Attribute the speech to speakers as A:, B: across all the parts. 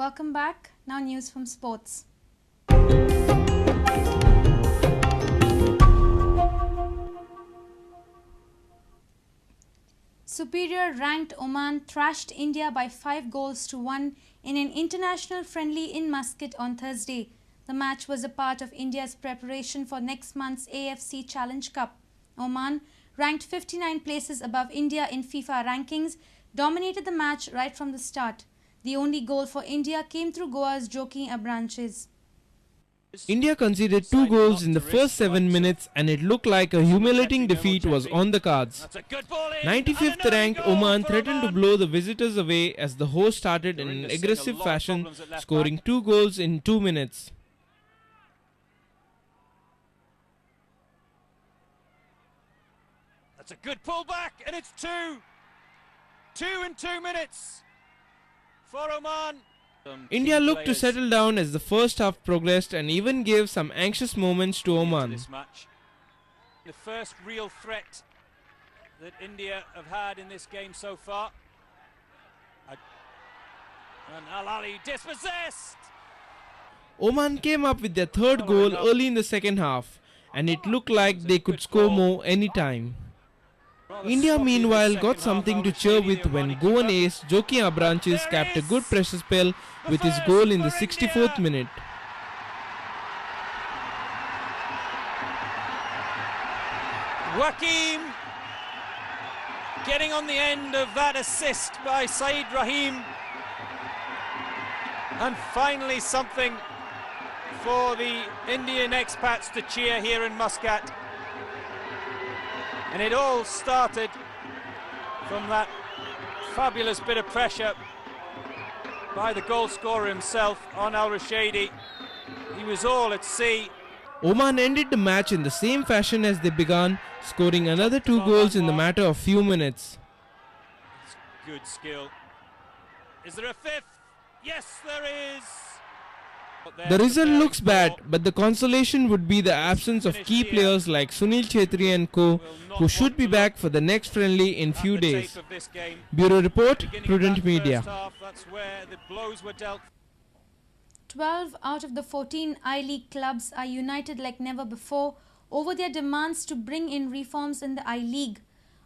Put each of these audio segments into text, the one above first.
A: Welcome back. Now news from sports. Superior ranked Oman thrashed India by 5-1 in an international friendly in Muscat on Thursday. The match was a part of India's preparation for next month's AFC Challenge Cup. Oman, ranked 59 places above India in FIFA rankings, dominated the match right from the start. The only goal for India came through Goa's Joaquim Abranches.
B: India conceded 2 goals in the first 7 minutes and it looked like a humiliating defeat was on the cards. 95th ranked Oman threatened to blow the visitors away as the host started in an aggressive fashion, scoring 2 goals in 2 minutes.
C: That's a good pullback, and it's 2 in 2 minutes for Oman.
B: India looked to settle down as the first half progressed and even gave some anxious moments to Oman.
C: The first real threat that India have had in this game so far. And Al-Ali dispossessed.
B: Oman came up with their third goal early in the second half and it looked like they could score more anytime. India meanwhile got something to cheer with when Goan ace Joaquim Abranches capped a good pressure spell with his goal in the 64th minute.
C: Joaquim getting on the end of that assist by Saeed Rahim, and finally something for the Indian expats to cheer here in Muscat. And it all started from that fabulous bit of pressure by the goal scorer himself on Al-Rashidi. He was all at sea.
B: Oman ended the match in the same fashion as they began, scoring another 2 goals in the matter of few minutes.
C: It's good skill. Is there a fifth? Yes, there is.
B: The result looks bad, but the consolation would be the absence of key players like Sunil Chhetri and co, who should be back for the next friendly in few days. Bureau Report, Prudent Media.
A: 12 out of the 14 I-League clubs are united like never before over their demands to bring in reforms in the I-League.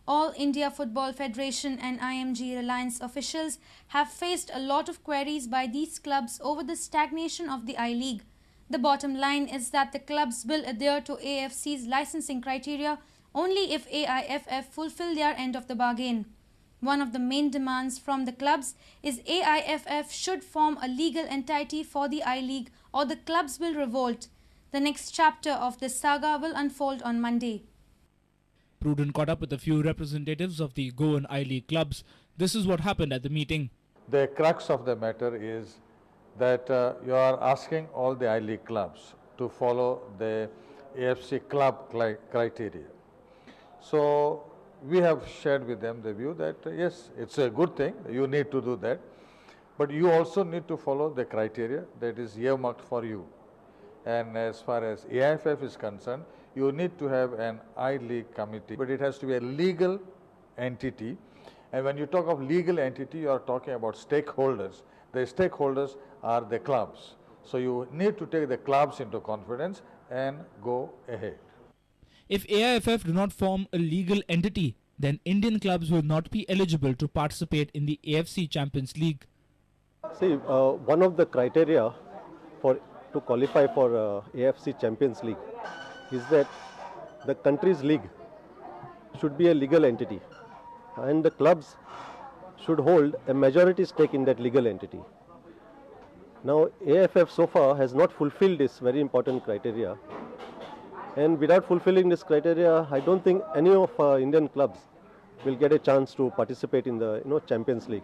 A: All India Football Federation and IMG-Reliance officials have faced a lot of queries by these clubs over the stagnation of the I-League. The bottom line is that the clubs will adhere to AFC's licensing criteria only if A.I.I.F fulfill their end of the bargain. One of the main demands from the clubs is A.I.I.F should form a legal entity for the I-League or the clubs will revolt. The next chapter of this saga will unfold on Monday.
D: Prudent caught up with a few representatives of the Goan I-League clubs. This is what happened at the meeting.
E: The crux of the matter is that you are asking all the I-League clubs to follow the AFC club criteria. So we have shared with them the view that yes, it's a good thing, you need to do that, but you also need to follow the criteria that is earmarked for you. And as far as A.I.F is concerned, you need to have an I-League committee, but it has to be a legal entity. And when you talk of legal entity, you are talking about stakeholders. The stakeholders are the clubs. So you need to take the clubs into confidence and go ahead.
D: If A.I.F do not form a legal entity, then Indian clubs will not be eligible to participate in the AFC Champions League.
F: See, one of the criteria to qualify for AFC Champions League is that the country's league should be a legal entity and the clubs should hold a majority stake in that legal entity. Now A.I.F so far has not fulfilled this very important criteria, and without fulfilling this criteria, I don't think any of Indian clubs will get a chance to participate in the Champions League.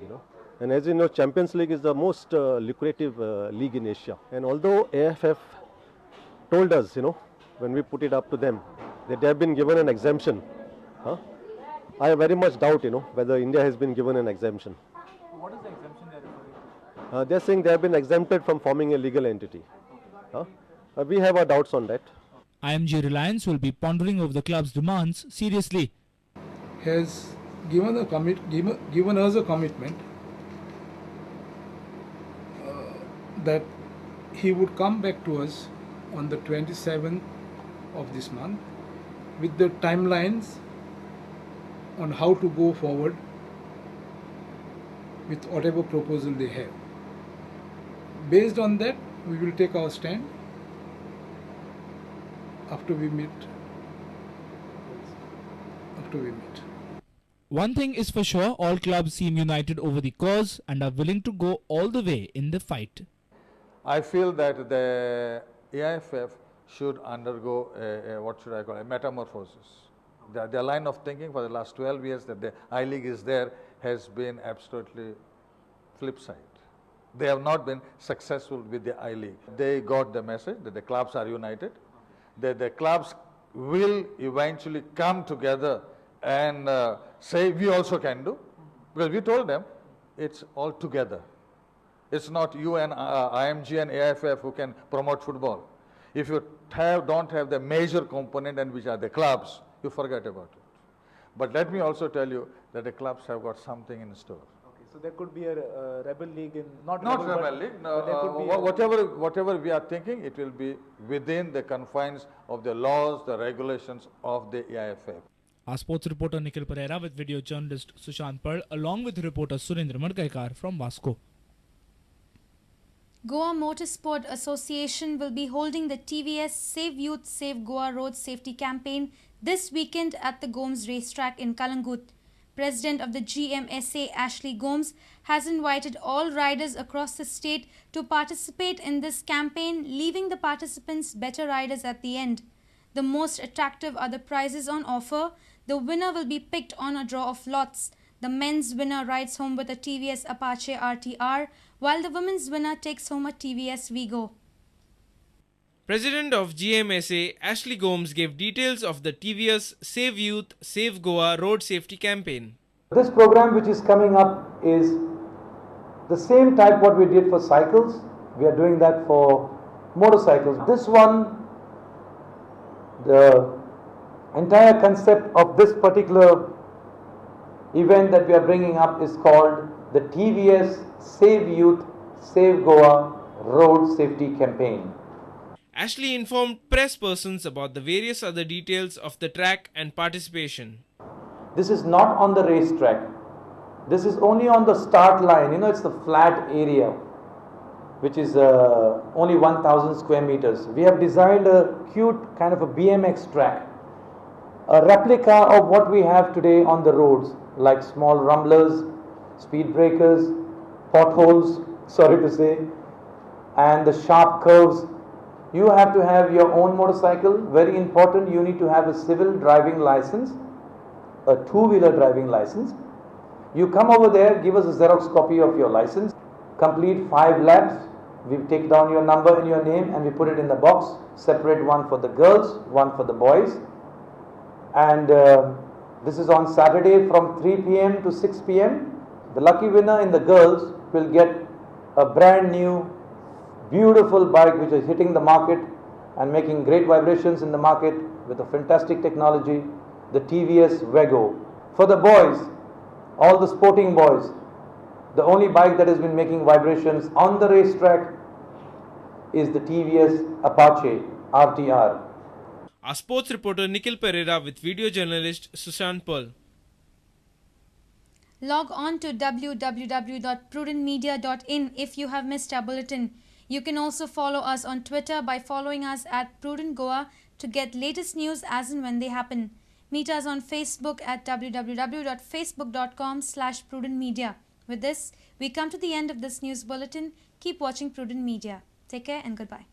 F: And as you know, Champions League is the most lucrative league in Asia. And although A.I.F told us, when we put it up to them, that they have been given an exemption, I very much doubt, whether India has been given an exemption.
G: What is the exemption they are referring to?
F: They are saying they have been exempted from forming a legal entity. We have our doubts on that.
D: IMG-Reliance will be pondering over the club's demands seriously.
G: Has given us a commitment that he would come back to us on the 27th of this month with the timelines on how to go forward with whatever proposal they have. Based on that, we will take our stand after we meet.
D: One thing is for sure, all clubs seem united over the cause and are willing to go all the way in the fight.
E: I feel that the A.I.I.F should undergo a metamorphosis. Their line of thinking for the last 12 years that the I-League is there has been absolutely flip side. They have not been successful with the I-League. They got the message that the clubs are united, that the clubs will eventually come together and say we also can do, because we told them it's all together. It's not you and IMG and A.I.I.F who can promote football. If you don't have the major component, and which are the clubs, you forget about it. But let me also tell you that the clubs have got something in store.
G: Okay, so there could be a rebel league in
E: not rebel league. No, whatever we are thinking, it will be within the confines of the laws, the regulations of the A.I.I.F.
D: Our sports reporter Nikhil Pereira with video journalist Sushant Pearl along with reporter Surendra Madgaikar from Vasco.
A: Goa Motorsport Association will be holding the TVS Save Youth Save Goa Road Safety Campaign this weekend at the Gomes racetrack in Kalangut. President of the GMSA Ashley Gomes has invited all riders across the state to participate in this campaign, leaving the participants better riders at the end. The most attractive are the prizes on offer. The winner will be picked on a draw of lots. The men's winner rides home with a TVS Apache RTR, while the women's winner takes home a TVS Vigo.
B: President of GMSA Ashley Gomes gave details of the TVS Save Youth Save Goa Road Safety Campaign.
H: This program which is coming up is the same type what we did for cycles. We are doing that for motorcycles. This one, the entire concept of this particular event that we are bringing up is called the TVS Save Youth Save Goa Road Safety Campaign.
B: Ashley informed press persons about the various other details of the track and participation.
H: This is not on the racetrack. This is only on the start line. You know, it's the flat area, which is only 1,000 square meters. We have designed a cute kind of a BMX track, a replica of what we have today on the roads, like small rumblers, speed breakers, potholes, sorry to say, and the sharp curves. You have to have your own motorcycle. Very important, you need to have a civil driving license, a two-wheeler driving license. You come over there, give us a Xerox copy of your license, complete 5 laps. We take down your number and your name and we put it in the box, separate one for the girls, one for the boys. And this is on Saturday from 3 p.m. to 6 p.m. The lucky winner in the girls will get a brand new beautiful bike which is hitting the market and making great vibrations in the market with a fantastic technology, the TVS Vigo. For the boys, all the sporting boys, the only bike that has been making vibrations on the racetrack is the TVS Apache RTR.
B: Our sports reporter Nikhil Pereira with video journalist Sushant Pearl.
A: Log on to www.prudentmedia.in if you have missed our bulletin. You can also follow us on Twitter by following us at Prudent Goa to get latest news as and when they happen. Meet us on Facebook at www.facebook.com/prudentmedia. With this, we come to the end of this news bulletin. Keep watching Prudent Media. Take care and goodbye.